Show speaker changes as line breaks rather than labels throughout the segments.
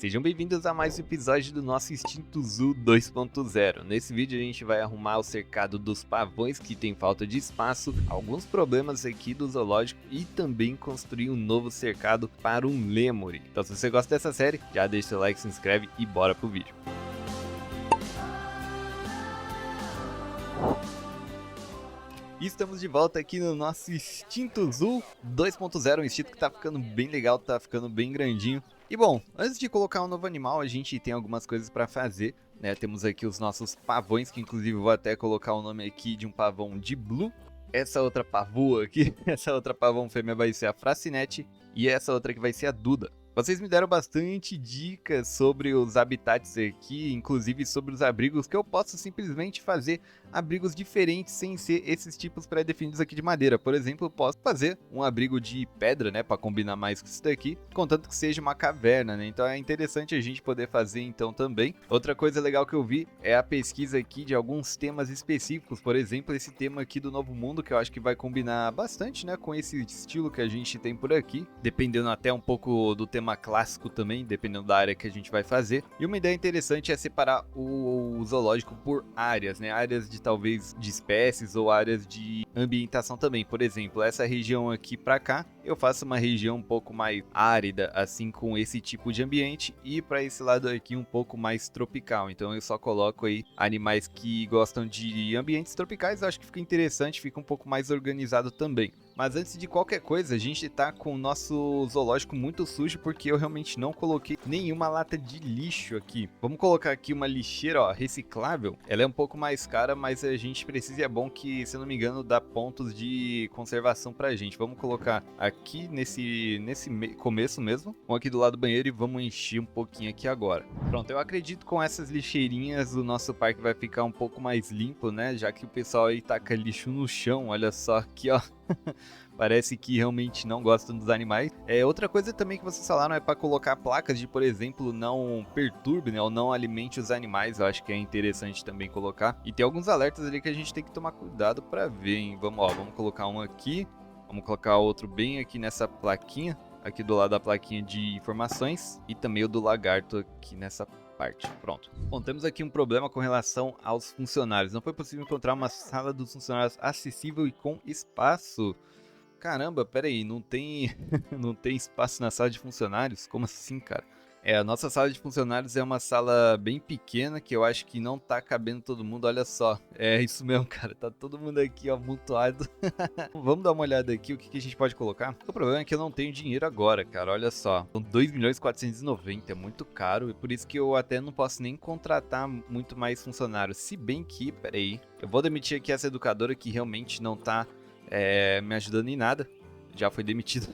Sejam bem-vindos a mais um episódio do nosso Instinto Zoo 2.0. Nesse vídeo a gente vai arrumar o cercado dos pavões que tem falta de espaço, alguns problemas aqui do zoológico e também construir um novo cercado para um lêmure. Então se você gosta dessa série, já deixa seu like, se inscreve e bora pro vídeo. E estamos de volta aqui no nosso Instinto Zoo 2.0, um instinto que tá ficando bem legal, tá ficando bem grandinho. E bom, antes de colocar um novo animal, a gente tem algumas coisas para fazer, né? Temos aqui os nossos pavões, que inclusive vou até colocar o nome aqui de um pavão de Blue. Essa outra pavoa aqui, essa outra pavão fêmea vai ser a Fracinete e essa outra que vai ser a Duda. Vocês me deram bastante dicas sobre os habitats aqui, inclusive sobre os abrigos, que eu posso simplesmente fazer abrigos diferentes sem ser esses tipos pré-definidos aqui de madeira. Por exemplo, eu posso fazer um abrigo de pedra, né, para combinar mais com isso daqui, contanto que seja uma caverna, né? Então é interessante a gente poder fazer então também. Outra coisa legal que eu vi é a pesquisa aqui de alguns temas específicos, por exemplo, esse tema aqui do Novo Mundo, que eu acho que vai combinar bastante, né, com esse estilo que a gente tem por aqui, dependendo até um pouco do tema clássico também, dependendo da área que a gente vai fazer. E uma ideia interessante é separar o zoológico por áreas, né? Áreas de talvez de espécies ou áreas de ambientação também. Por exemplo, essa região aqui para cá, eu faço uma região um pouco mais árida, assim, com esse tipo de ambiente, e para esse lado aqui um pouco mais tropical. Então eu só coloco aí animais que gostam de ambientes tropicais. Eu acho que fica interessante, fica um pouco mais organizado também. Mas antes de qualquer coisa, a gente tá com o nosso zoológico muito sujo porque eu realmente não coloquei nenhuma lata de lixo aqui. Vamos colocar aqui uma lixeira, ó, reciclável. Ela é um pouco mais cara, mas a gente precisa, e é bom que, se eu não me engano, dá pontos de conservação pra gente. Vamos colocar aqui nesse começo mesmo, um aqui do lado do banheiro, e vamos encher um pouquinho aqui agora. Pronto, eu acredito que com essas lixeirinhas o nosso parque vai ficar um pouco mais limpo, né? Já que o pessoal aí taca lixo no chão, olha só aqui, ó. Parece que realmente não gostam dos animais. Outra coisa também que vocês falaram é para colocar placas de, por exemplo, não perturbe, né, ou não alimente os animais. Eu acho que é interessante também colocar. E tem alguns alertas ali que a gente tem que tomar cuidado para ver, hein? Vamos colocar um aqui. Vamos colocar outro bem aqui nessa plaquinha, aqui do lado da plaquinha de informações, e também o do lagarto aqui nessa parte. Pronto. Bom, temos aqui um problema com relação aos funcionários. Não foi possível encontrar uma sala dos funcionários acessível e com espaço. Caramba, pera aí, não tem não tem espaço na sala de funcionários? Como assim, cara? A nossa sala de funcionários é uma sala bem pequena, que eu acho que não tá cabendo todo mundo, olha só. É isso mesmo, cara, tá todo mundo aqui, ó, amontoado. Vamos dar uma olhada aqui, o que a gente pode colocar? O problema é que eu não tenho dinheiro agora, cara, olha só. São 2.490.000, é muito caro, e por isso que eu até não posso nem contratar muito mais funcionários. Se bem que, pera aí, eu vou demitir aqui essa educadora que realmente não tá me ajudando em nada, já foi demitido.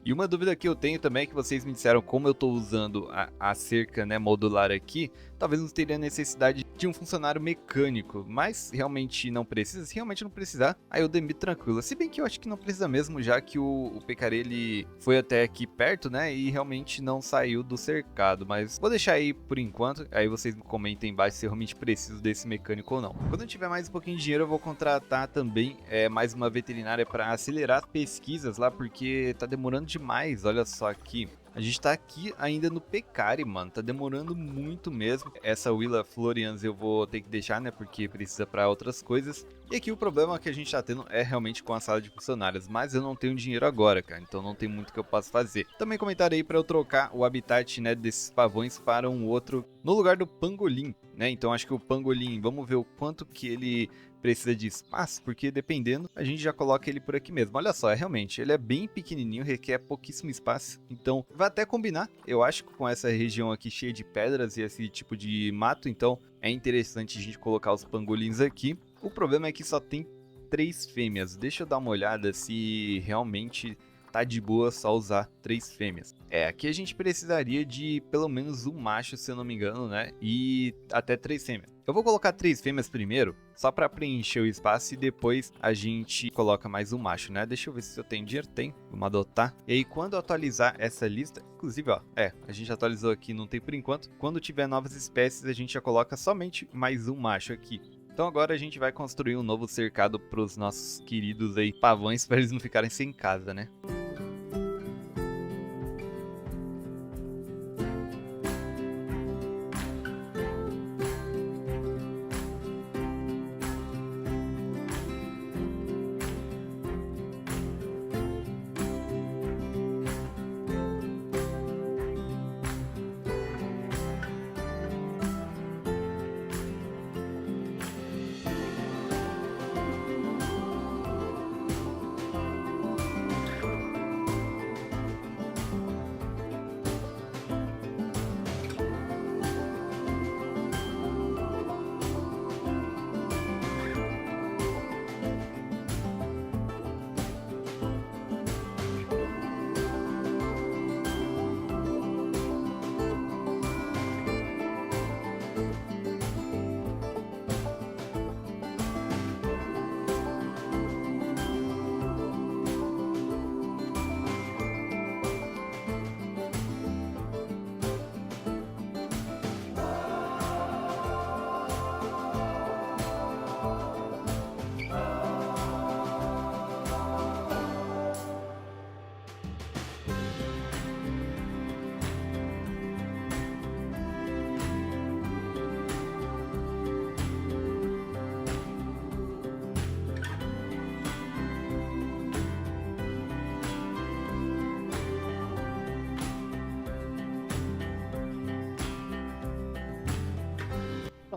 E uma dúvida que eu tenho também é que vocês me disseram, como eu estou usando a cerca, né, modular aqui, talvez não teria necessidade de um funcionário mecânico, mas realmente não precisa. Se realmente não precisar, aí eu demito tranquilo. Se bem que eu acho que não precisa mesmo, já que o Pecarê, ele foi até aqui perto, né, e realmente não saiu do cercado. Mas vou deixar aí por enquanto, aí vocês me comentem embaixo se eu realmente preciso desse mecânico ou não. Quando eu tiver mais um pouquinho de dinheiro, eu vou contratar também mais uma veterinária para acelerar as pesquisas lá, porque tá demorando demais. Olha só aqui. A gente tá aqui ainda no Pecarê, mano, tá demorando muito mesmo. Essa Willa Florians eu vou ter que deixar, né, porque precisa para outras coisas. E aqui o problema que a gente tá tendo é realmente com a sala de funcionários, mas eu não tenho dinheiro agora, cara, então não tem muito que eu possa fazer. Também comentaram aí para eu trocar o habitat, né, desses pavões para um outro no lugar do pangolim, né? Então acho que o pangolim, vamos ver o quanto que ele precisa de espaço, porque dependendo, a gente já coloca ele por aqui mesmo. Olha só, realmente, ele é bem pequenininho, requer pouquíssimo espaço, então vai até combinar, eu acho, com essa região aqui cheia de pedras e esse tipo de mato, então é interessante a gente colocar os pangolins aqui. O problema é que só tem 3 fêmeas, deixa eu dar uma olhada se realmente tá de boa só usar 3 fêmeas. Aqui a gente precisaria de pelo menos um macho, se eu não me engano, né? E até 3 fêmeas. Eu vou colocar 3 fêmeas primeiro, só para preencher o espaço, e depois a gente coloca mais um macho, né? Deixa eu ver se eu tenho dinheiro. Tem, vamos adotar. E aí quando eu atualizar essa lista, inclusive, ó, a gente atualizou aqui, não tem por enquanto. Quando tiver novas espécies, a gente já coloca somente mais um macho aqui. Então agora a gente vai construir um novo cercado para os nossos queridos aí pavões, para eles não ficarem sem casa, né?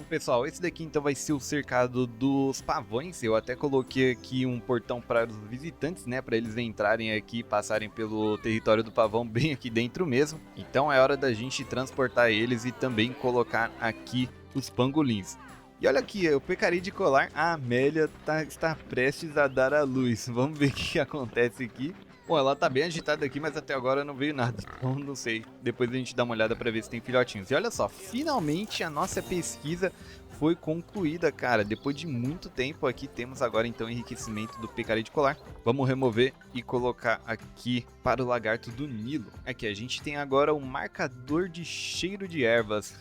pessoal, esse daqui então vai ser o cercado dos pavões. Eu até coloquei aqui um portão para os visitantes, né, para eles entrarem aqui e passarem pelo território do pavão bem aqui dentro mesmo. Então é hora da gente transportar eles e também colocar aqui os pangolins. E olha aqui, o pecaria de colar, a Amélia está prestes a dar à luz. Vamos ver o que acontece aqui. Bom, ela tá bem agitada aqui, mas até agora não veio nada, então não sei. Depois a gente dá uma olhada pra ver se tem filhotinhos. E olha só, finalmente a nossa pesquisa foi concluída, cara. Depois de muito tempo aqui, temos agora então enriquecimento do pecaria de colar. Vamos remover e colocar aqui para o lagarto do Nilo. Aqui, a gente tem agora um marcador de cheiro de ervas.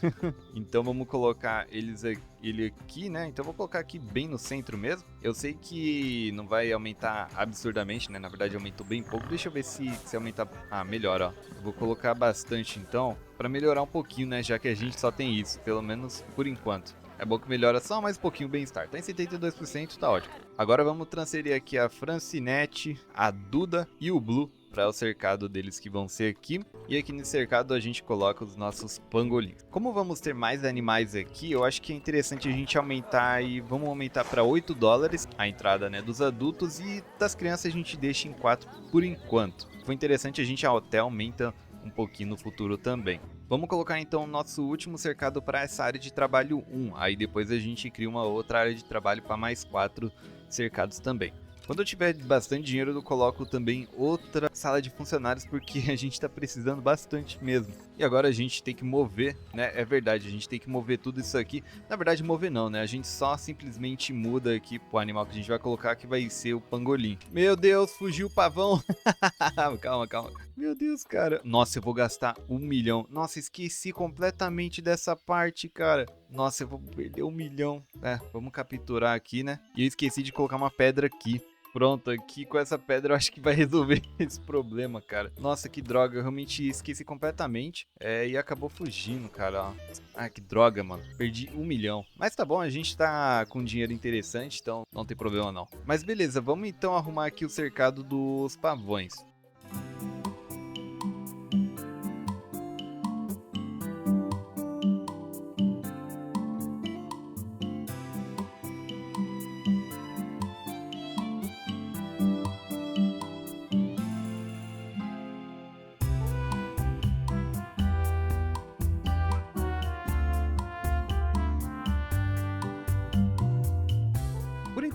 Então vamos colocar ele aqui, né? Então vou colocar aqui bem no centro mesmo. Eu sei que não vai aumentar absurdamente, né? Na verdade aumentou bem pouco. Deixa eu ver se aumentar. Ah, melhor, ó. Eu vou colocar bastante então, para melhorar um pouquinho, né? Já que a gente só tem isso, pelo menos por enquanto. É bom que melhora só mais um pouquinho o bem-estar. Tá em 72%, tá ótimo. Agora vamos transferir aqui a Francinete, a Duda e o Blue para o cercado deles que vão ser aqui. E aqui nesse cercado a gente coloca os nossos pangolins. Como vamos ter mais animais aqui, eu acho que é interessante a gente aumentar e vamos aumentar para 8 dólares a entrada, né, dos adultos, e das crianças a gente deixa em 4 por enquanto. Foi interessante, a gente até aumenta um pouquinho no futuro também. Vamos colocar então o nosso último cercado para essa área de trabalho 1. Aí depois a gente cria uma outra área de trabalho para mais 4 cercados também. Quando eu tiver bastante dinheiro, eu coloco também outra sala de funcionários, porque a gente tá precisando bastante mesmo. E agora a gente tem que mover, né? É verdade, a gente tem que mover tudo isso aqui. Na verdade, mover não, né? A gente só simplesmente muda aqui pro animal que a gente vai colocar, que vai ser o pangolim. Meu Deus, fugiu o pavão! Calma, calma. Meu Deus, cara. Nossa, eu vou gastar 1 milhão. Nossa, esqueci completamente dessa parte, cara. Nossa, eu vou perder 1 milhão. É, vamos capturar aqui, né? E eu esqueci de colocar uma pedra aqui. Pronto, aqui com essa pedra eu acho que vai resolver esse problema, cara. Nossa, que droga, eu realmente esqueci completamente. E acabou fugindo, cara, ó. Ah, que droga, mano. Perdi 1 milhão. Mas tá bom, a gente tá com dinheiro interessante, então não tem problema não. Mas beleza, vamos então arrumar aqui o cercado dos pavões.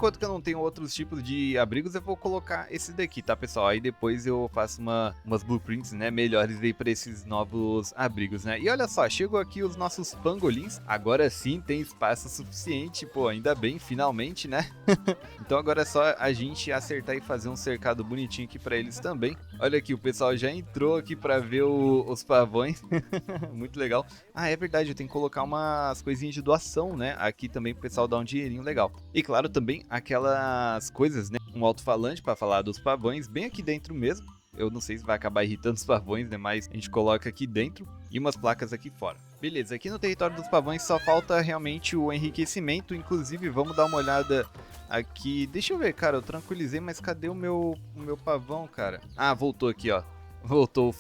Enquanto que eu não tenho outros tipos de abrigos, eu vou colocar esse daqui, tá, pessoal? Aí depois eu faço umas blueprints, né, melhores aí para esses novos abrigos, né? E olha só, chegou aqui os nossos pangolins. Agora sim tem espaço suficiente, pô, ainda bem, finalmente, né? Então agora é só a gente acertar e fazer um cercado bonitinho aqui para eles também. Olha aqui, o pessoal já entrou aqui para ver os pavões. Muito legal. Ah, é verdade, eu tenho que colocar umas coisinhas de doação, né? Aqui também pro pessoal dar um dinheirinho legal. E claro, também aquelas coisas, né? Um alto-falante para falar dos pavões, bem aqui dentro mesmo. Eu não sei se vai acabar irritando os pavões, né? Mas a gente coloca aqui dentro e umas placas aqui fora. Beleza, aqui no território dos pavões só falta realmente o enriquecimento. Inclusive, vamos dar uma olhada aqui. Deixa eu ver, cara, eu tranquilizei, mas cadê o meu pavão, cara? Ah, voltou aqui, ó. Voltou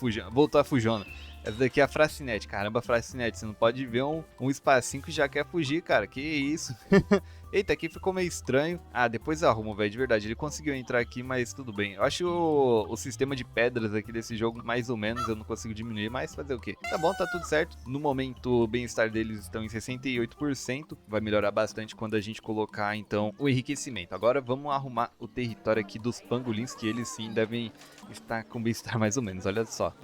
a fujona. Essa daqui é a Fracinete. Caramba, Fracinete, você não pode ver um espacinho que já quer fugir, cara. Que isso? Eita, aqui ficou meio estranho. Ah, depois eu arrumo, velho, de verdade. Ele conseguiu entrar aqui, mas tudo bem. Eu acho o sistema de pedras aqui desse jogo, mais ou menos, eu não consigo diminuir, mas fazer o quê? Tá bom, tá tudo certo. No momento, o bem-estar deles estão em 68%. Vai melhorar bastante quando a gente colocar, então, o enriquecimento. Agora vamos arrumar o território aqui dos pangolins, que eles sim devem estar com bem-estar mais ou menos. Olha só.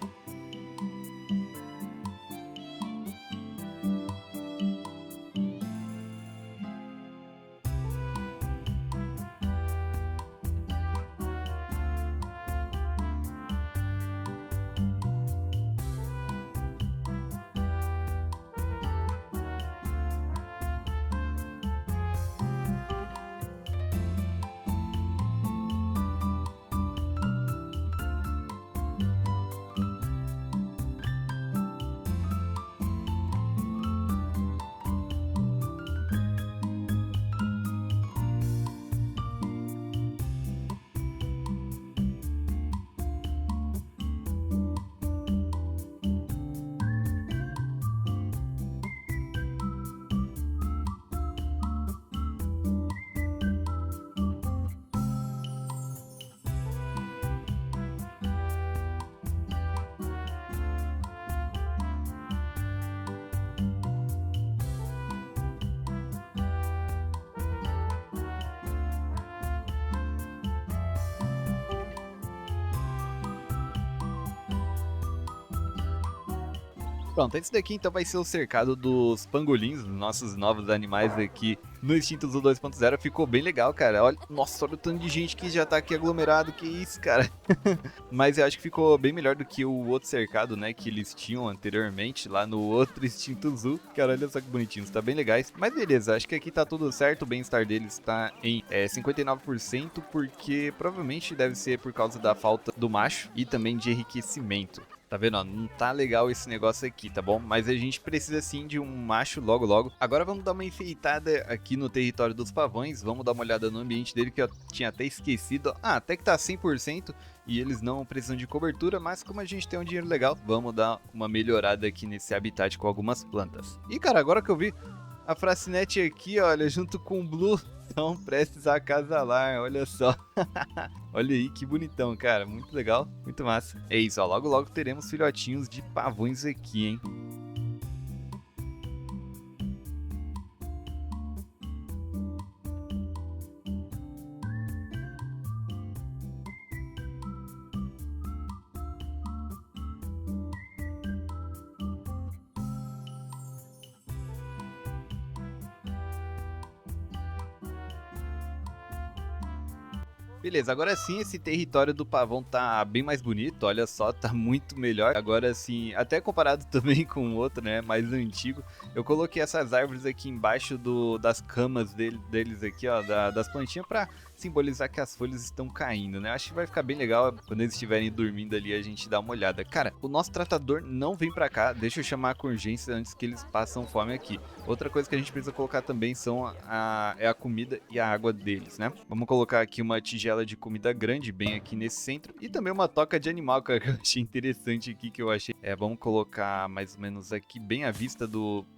Pronto, esse daqui então vai ser o cercado dos pangolins, nossos novos animais aqui no Extinto Zoo 2.0. Ficou bem legal, cara. Olha, nossa, olha o tanto de gente que já tá aqui aglomerado, que isso, cara. Mas eu acho que ficou bem melhor do que o outro cercado, né, que eles tinham anteriormente lá no outro Extinto Zoo. Cara, olha só que bonitinhos, tá bem legais. Mas beleza, acho que aqui tá tudo certo, o bem-estar deles tá em 59%, porque provavelmente deve ser por causa da falta do macho e também de enriquecimento. Tá vendo, ó? Não tá legal esse negócio aqui, tá bom? Mas a gente precisa sim de um macho logo logo. Agora vamos dar uma enfeitada aqui no território dos pavões. Vamos dar uma olhada no ambiente dele, que eu tinha até esquecido. Ah, até que tá 100% e eles não precisam de cobertura. Mas como a gente tem um dinheiro legal, vamos dar uma melhorada aqui nesse habitat com algumas plantas. E cara, agora que eu vi a Fracinete aqui, olha, junto com o Blue, estão prestes a acasalar, olha só. Olha aí que bonitão, cara, muito legal, muito massa. É isso, ó, logo logo teremos filhotinhos de pavões aqui, hein. Beleza, agora sim esse território do pavão tá bem mais bonito, olha só, tá muito melhor. Agora sim, até comparado também com o outro, né, mais antigo, eu coloquei essas árvores aqui embaixo das camas deles aqui, ó, das plantinhas pra simbolizar que as folhas estão caindo, né? Acho que vai ficar bem legal quando eles estiverem dormindo ali, a gente dá uma olhada. Cara, o nosso tratador não vem pra cá, deixa eu chamar com urgência antes que eles passem fome aqui. Outra coisa que a gente precisa colocar também é a comida e a água deles, né? Vamos colocar aqui uma tigela de comida grande bem aqui nesse centro e também uma toca de animal, cara, que eu achei interessante aqui, que eu achei. Vamos colocar mais ou menos aqui bem à vista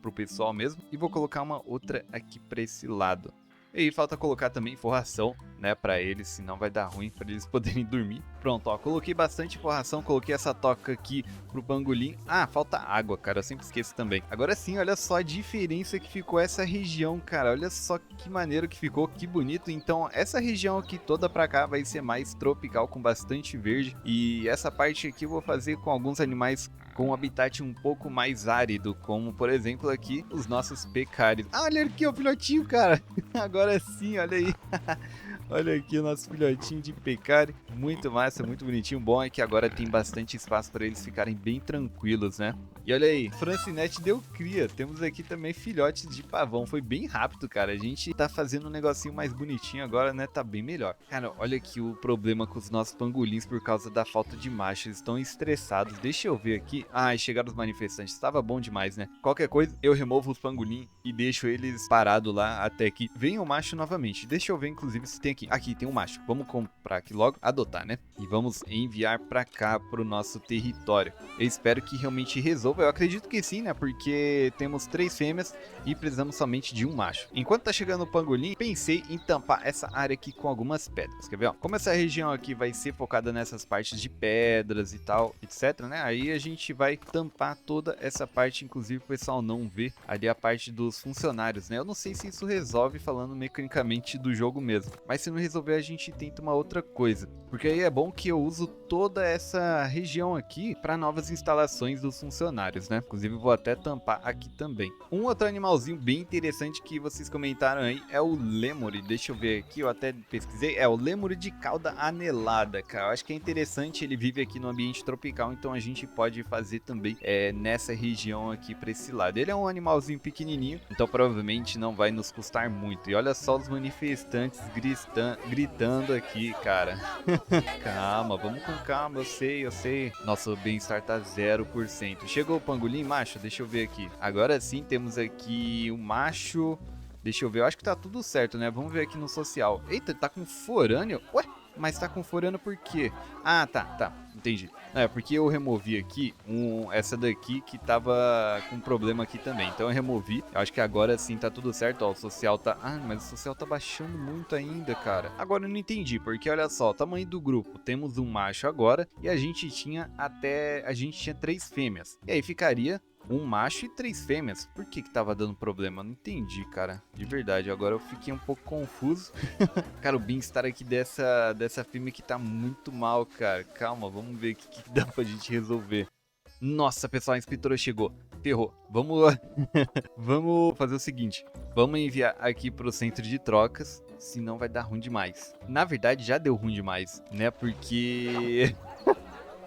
pro pessoal mesmo, e vou colocar uma outra aqui pra esse lado. E aí falta colocar também forração, né, pra eles, senão vai dar ruim pra eles poderem dormir. Pronto, ó, coloquei bastante forração, coloquei essa toca aqui pro pangolim. Ah, falta água, cara, eu sempre esqueço também. Agora sim, olha só a diferença que ficou essa região, cara, olha só que maneiro que ficou, que bonito. Então, essa região aqui toda pra cá vai ser mais tropical, com bastante verde. E essa parte aqui eu vou fazer com alguns animais com um habitat um pouco mais árido, como por exemplo aqui os nossos pecaris. Ah, olha aqui o filhotinho, cara. Agora sim, olha aí. Olha aqui o nosso filhotinho de pecari. Muito massa, muito bonitinho. Bom é que agora tem bastante espaço para eles ficarem bem tranquilos, né? E olha aí, Francinete deu cria. Temos aqui também filhotes de pavão. Foi bem rápido, cara. A gente tá fazendo um negocinho mais bonitinho agora, né? Tá bem melhor. Cara, olha aqui o problema com os nossos pangolins por causa da falta de macho. Eles estão estressados. Deixa eu ver aqui. Ah, chegaram os manifestantes. Tava bom demais, né? Qualquer coisa, eu removo os pangolins e deixo eles parados lá até que venha o macho novamente. Deixa eu ver, inclusive, se tem aqui. Aqui tem um macho. Vamos comprar aqui logo, adotar, né? E vamos enviar pra cá, pro nosso território. Eu espero que realmente resolva. Eu acredito que sim, né? Porque temos 3 fêmeas e precisamos somente de um macho. Enquanto tá chegando o pangolim, pensei em tampar essa área aqui com algumas pedras. Quer ver, ó? Como essa região aqui vai ser focada nessas partes de pedras e tal, etc, né? Aí a gente vai tampar toda essa parte, inclusive o pessoal não vê ali a parte dos funcionários, né? Eu não sei se isso resolve falando mecanicamente do jogo mesmo. Mas se não resolver, a gente tenta uma outra coisa. Porque aí é bom que eu uso toda essa região aqui para novas instalações dos funcionários, né? Inclusive eu vou até tampar aqui também. Um outro animalzinho bem interessante que vocês comentaram aí é o lêmure. Deixa eu ver aqui, eu até pesquisei. É o lêmure de cauda anelada, cara. Eu acho que é interessante, ele vive aqui no ambiente tropical, então a gente pode fazer também nessa região aqui para esse lado. Ele é um animalzinho pequenininho, então provavelmente não vai nos custar muito. E olha só os manifestantes gritando aqui, cara. Calma, vamos com calma, eu sei. Nosso bem-estar tá 0%. Chegou o pangolim, macho? Deixa eu ver aqui. Agora sim, temos aqui o macho. Deixa eu ver, eu acho que tá tudo certo, né? Vamos ver aqui no social. Eita, tá com forâneo? Ué? Mas tá com forâneo por quê? Ah, tá, entendi. É, porque eu removi aqui essa daqui que tava com problema aqui também. Então eu removi. Eu acho que agora sim tá tudo certo, ó. O social tá... Ah, mas o social tá baixando muito ainda, cara. Agora eu não entendi, porque olha só, o tamanho do grupo. Temos um macho agora e a gente tinha 3 fêmeas. E aí ficaria um macho e 3 fêmeas. Por que tava dando problema? Não entendi, cara. De verdade, agora eu fiquei um pouco confuso. Cara, o bem-estar aqui dessa fêmea que tá muito mal, cara. Calma, vamos ver o que dá pra gente resolver. Nossa, pessoal, a inspetora chegou. ferrou. Vamos, vamos fazer o seguinte. Vamos enviar aqui pro centro de trocas, senão vai dar ruim demais. Na verdade, já deu ruim demais, né? Porque...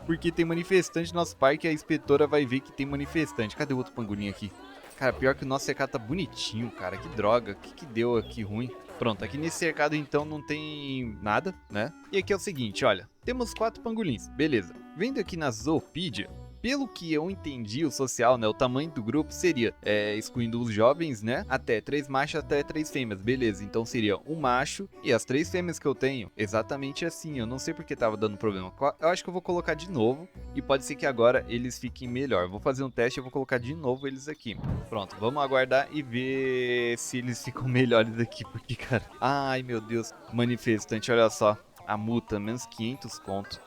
Porque tem manifestante no nosso parque e a inspetora vai ver que tem manifestante. Cadê o outro pangolim aqui? Cara, pior que o nosso cercado tá bonitinho, cara. Que droga. O que deu aqui ruim? Pronto, aqui nesse cercado então não tem nada, né? E aqui é o seguinte, olha. Temos 4 pangolins, beleza. Vendo aqui na Zoopedia, pelo que eu entendi, o social, né, o tamanho do grupo seria, excluindo os jovens, né, até 3 machos, até 3 fêmeas, beleza. Então seria um macho e as 3 fêmeas que eu tenho, exatamente assim. Eu não sei porque tava dando problema. Eu acho que eu vou colocar de novo e pode ser que agora eles fiquem melhor. Vou fazer um teste e eu vou colocar de novo eles aqui. Pronto, vamos aguardar e ver se eles ficam melhores aqui, porque, cara... Ai, meu Deus, manifestante, olha só, a multa, menos 500 conto.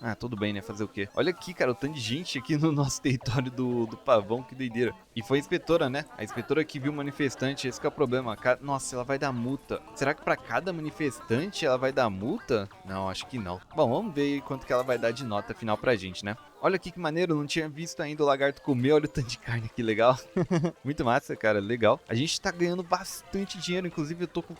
Ah, tudo bem, né? Fazer o quê? Olha aqui, cara, o tanto de gente aqui no nosso território do pavão, que doideira. E foi a inspetora, né? A inspetora que viu o manifestante, esse que é o problema. Nossa, ela vai dar multa. Será que pra cada manifestante ela vai dar multa? Não, acho que não. Bom, vamos ver quanto que ela vai dar de nota final pra gente, né? Olha aqui que maneiro, não tinha visto ainda o lagarto comer, olha o tanto de carne aqui, legal. Muito massa, cara, legal. A gente tá ganhando bastante dinheiro, inclusive eu tô com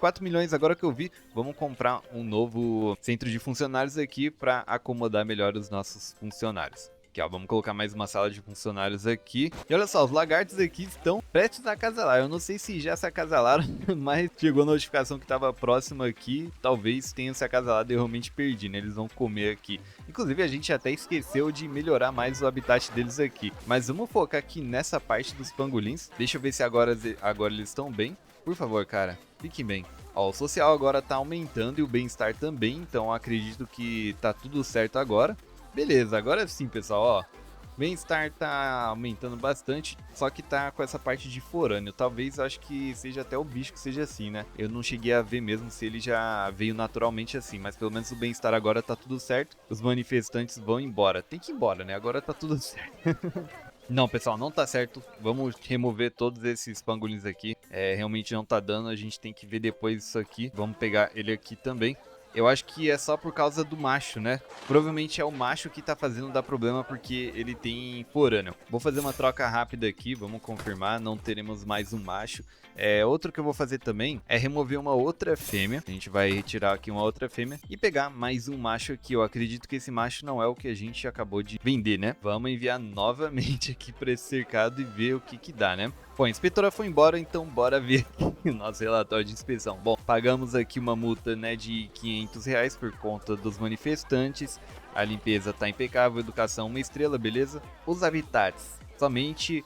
4 milhões agora que eu vi. Vamos comprar um novo centro de funcionários aqui pra acomodar melhor os nossos funcionários. Aqui, ó, vamos colocar mais uma sala de funcionários aqui. E olha só, os lagartos aqui estão prestes a acasalar. Eu não sei se já se acasalaram, mas chegou a notificação que estava próxima aqui. Talvez tenham se acasalado e eu realmente perdi, né? Eles vão comer aqui. Inclusive, a gente até esqueceu de melhorar mais o habitat deles aqui. Mas vamos focar aqui nessa parte dos pangolins. Deixa eu ver se agora eles estão bem. Por favor, cara, fiquem bem. Ó, o social agora tá aumentando e o bem-estar também. Então, acredito que tá tudo certo agora. Beleza, agora sim, pessoal, ó. Bem-estar tá aumentando bastante, só que tá com essa parte de forâneo. Talvez, acho que seja até o bicho que seja assim, né? Eu não cheguei a ver mesmo se ele já veio naturalmente assim, mas pelo menos o bem-estar agora tá tudo certo. Os manifestantes vão embora. Tem que ir embora, né? Agora tá tudo certo. Não, pessoal, não tá certo. Vamos remover todos esses pangolins aqui. Realmente não tá dando, a gente tem que ver depois isso aqui. Vamos pegar ele aqui também. Eu acho que é só por causa do macho, né? Provavelmente é o macho que tá fazendo dar problema porque ele tem forâneo. Vou fazer uma troca rápida aqui, vamos confirmar, não teremos mais um macho. Outro que eu vou fazer também é remover uma outra fêmea. A gente vai retirar aqui uma outra fêmea e pegar mais um macho aqui. Eu acredito que esse macho não é o que a gente acabou de vender, né? Vamos enviar novamente aqui para esse cercado e ver o que dá, né? Bom, a inspetora foi embora, então bora ver aqui o nosso relatório de inspeção. Bom, pagamos aqui uma multa, né, de R$500 por conta dos manifestantes. A limpeza tá impecável, educação 1 estrela, beleza? Os habitats, somente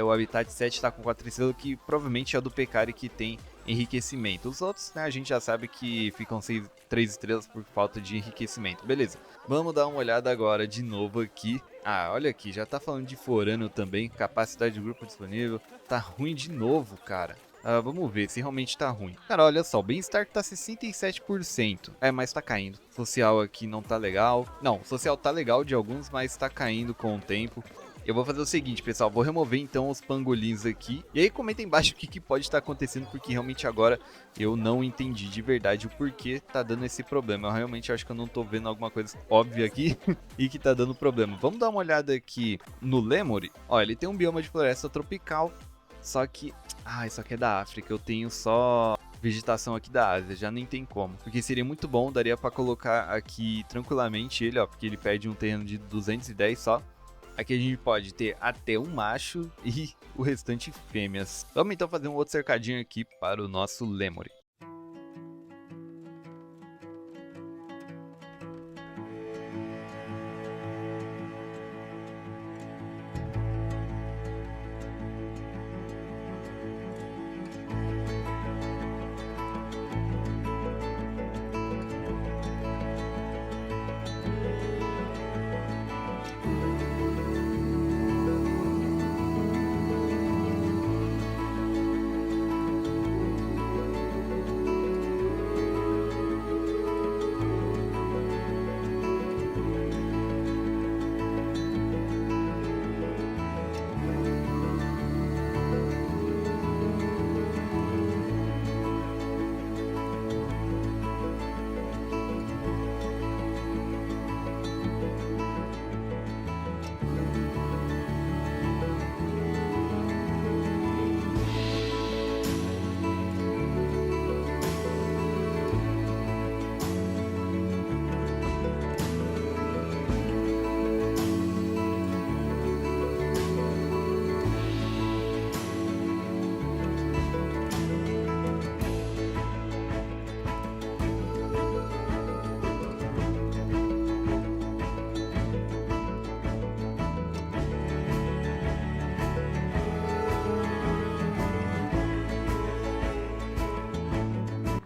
o habitat 7 tá com 4 estrelas, que provavelmente é o do Pecari que tem enriquecimento. Os outros, né, a gente já sabe que ficam 3 estrelas por falta de enriquecimento, beleza? Vamos dar uma olhada agora de novo aqui. Ah, olha aqui, já tá falando de forâneo também, capacidade de grupo disponível. Tá ruim de novo, cara. Vamos ver se realmente tá ruim. Cara, olha só, o bem-estar tá 67%. Mas tá caindo. Social aqui não tá legal. Não, o social tá legal de alguns, mas tá caindo com o tempo. Eu vou fazer o seguinte, pessoal, vou remover então os pangolins aqui. E aí comenta aí embaixo o que pode estar acontecendo, porque realmente agora eu não entendi de verdade o porquê tá dando esse problema. Eu realmente acho que eu não tô vendo alguma coisa óbvia aqui e que tá dando problema. Vamos dar uma olhada aqui no Lemury. Ó, ele tem um bioma de floresta tropical, só que... isso aqui é da África, eu tenho só... vegetação aqui da Ásia, já nem tem como. Porque seria muito bom, daria pra colocar aqui tranquilamente ele, ó, porque ele pede um terreno de 210 só. Aqui a gente pode ter até um macho e o restante fêmeas. Vamos então fazer um outro cercadinho aqui para o nosso Lemury.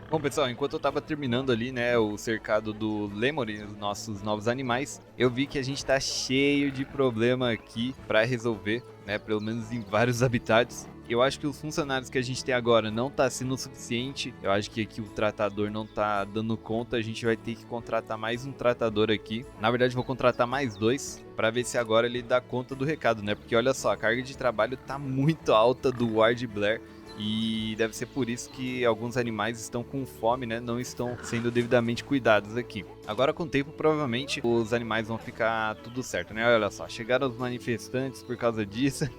Bom, pessoal, enquanto eu tava terminando ali, né, o cercado do Lemury, os nossos novos animais, eu vi que a gente tá cheio de problema aqui pra resolver, né, pelo menos em vários habitats. Eu acho que os funcionários que a gente tem agora não tá sendo o suficiente. Eu acho que aqui o tratador não tá dando conta. A gente vai ter que contratar mais um tratador aqui. Na verdade, vou contratar mais dois para ver se agora ele dá conta do recado, né? Porque olha só, a carga de trabalho tá muito alta do Ward Blair. E deve ser por isso que alguns animais estão com fome, né? Não estão sendo devidamente cuidados aqui. Agora com o tempo, provavelmente, os animais vão ficar tudo certo, né? Olha só, chegaram os manifestantes por causa disso.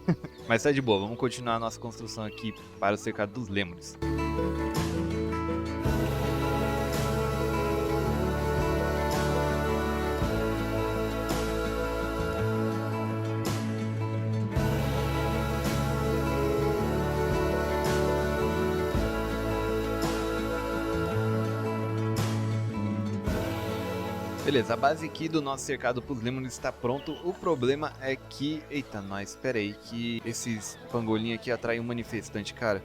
Mas tá de boa, vamos continuar a nossa construção aqui para o cercado dos Lemures. Beleza, a base aqui do nosso cercado pros Lemures está pronto. O problema é que... Eita, nós, espera aí, que esses pangolinhos aqui atraem um manifestante, cara.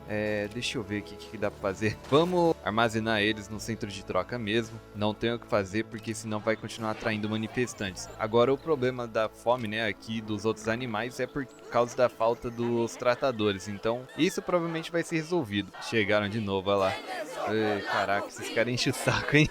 Deixa eu ver aqui o que dá pra fazer. Vamos armazenar eles no centro de troca mesmo. Não tenho o que fazer, porque senão vai continuar atraindo manifestantes. Agora, o problema da fome, né, aqui dos outros animais é por causa da falta dos tratadores. Então, isso provavelmente vai ser resolvido. Chegaram de novo, olha lá. Ei, caraca, esses caras enchem o saco, hein?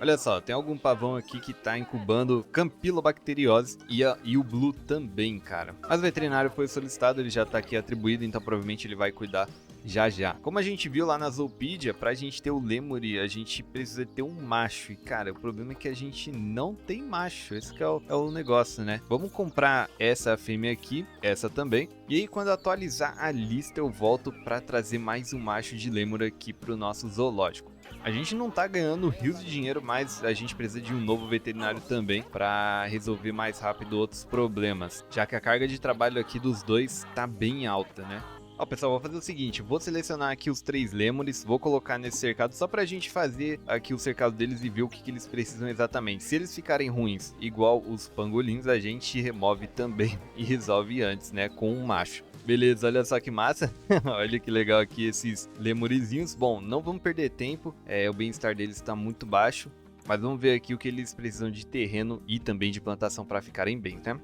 Olha só, tem algum pavão aqui que tá incubando campylobacteriose e o Blue também, cara. Mas o veterinário foi solicitado, ele já tá aqui atribuído, então provavelmente ele vai cuidar já já. Como a gente viu lá na Zoopedia, pra gente ter o Lemury, a gente precisa ter um macho. E cara, o problema é que a gente não tem macho, esse que é o negócio, né? Vamos comprar essa fêmea aqui, essa também. E aí quando atualizar a lista eu volto pra trazer mais um macho de Lemury aqui pro nosso zoológico. A gente não tá ganhando rios de dinheiro, mas a gente precisa de um novo veterinário também para resolver mais rápido outros problemas, já que a carga de trabalho aqui dos dois tá bem alta, né? Ó, pessoal, vou fazer o seguinte, vou selecionar aqui os 3 Lemures, vou colocar nesse cercado só pra gente fazer aqui o cercado deles e ver o que eles precisam exatamente. Se eles ficarem ruins, igual os pangolins, a gente remove também e resolve antes, né, com um macho. Beleza, olha só que massa. Olha que legal aqui esses lemurizinhos. Bom, não vamos perder tempo, o bem-estar deles está muito baixo, mas vamos ver aqui o que eles precisam de terreno e também de plantação para ficarem bem, né?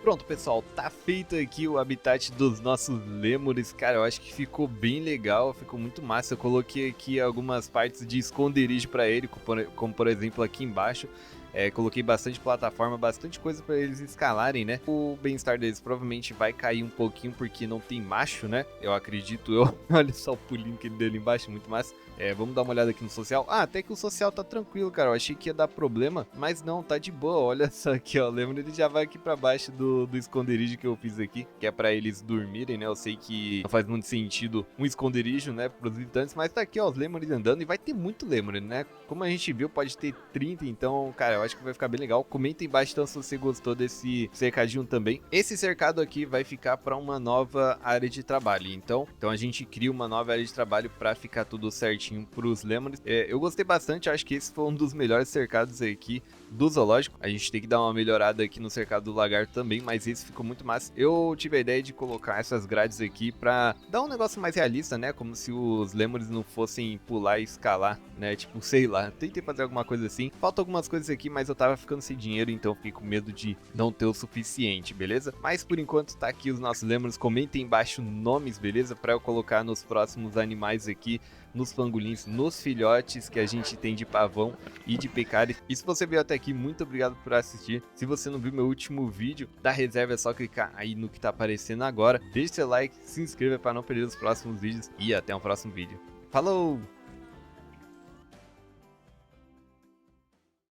Pronto, pessoal, tá feito aqui o habitat dos nossos lêmures. Cara, eu acho que ficou bem legal, ficou muito massa. Eu coloquei aqui algumas partes de esconderijo pra ele, como por exemplo aqui embaixo. Coloquei bastante plataforma, bastante coisa pra eles escalarem, né? O bem-estar deles provavelmente vai cair um pouquinho porque não tem macho, né? Eu acredito eu. Olha só o pulinho que ele deu ali embaixo, muito massa. Vamos dar uma olhada aqui no social. Ah, até que o social tá tranquilo, cara. Eu achei que ia dar problema, mas não, tá de boa. Olha só aqui, ó. Lembra, ele já vai aqui pra baixo do esconderijo que eu fiz aqui, que é pra eles dormirem, né? Eu sei que não faz muito sentido um esconderijo, né, pros visitantes, mas tá aqui, ó, os lemures andando e vai ter muito lemure, né? Como a gente viu, pode ter 30, então, cara, eu acho que vai ficar bem legal. Comenta aí embaixo então se você gostou desse cercadinho também. Esse cercado aqui vai ficar pra uma nova área de trabalho, então a gente cria uma nova área de trabalho pra ficar tudo certinho para os lemures. Eu gostei bastante, acho que esse foi um dos melhores cercados aqui do zoológico. A gente tem que dar uma melhorada aqui no cercado do lagarto também, mas esse ficou muito massa. Eu tive a ideia de colocar essas grades aqui para dar um negócio mais realista, né? Como se os lemures não fossem pular e escalar, né? Tipo, sei lá, tentei fazer alguma coisa assim. Faltam algumas coisas aqui, mas eu tava ficando sem dinheiro, então fiquei com medo de não ter o suficiente, beleza? Mas por enquanto tá aqui os nossos lemures. Comentem embaixo nomes, beleza? Para eu colocar nos próximos animais aqui, nos pangolins, nos filhotes que a gente tem de pavão e de pecari. E se você veio até aqui, muito obrigado por assistir. Se você não viu meu último vídeo da reserva, é só clicar aí no que tá aparecendo agora. Deixe seu like, se inscreva para não perder os próximos vídeos e até o próximo vídeo. Falou!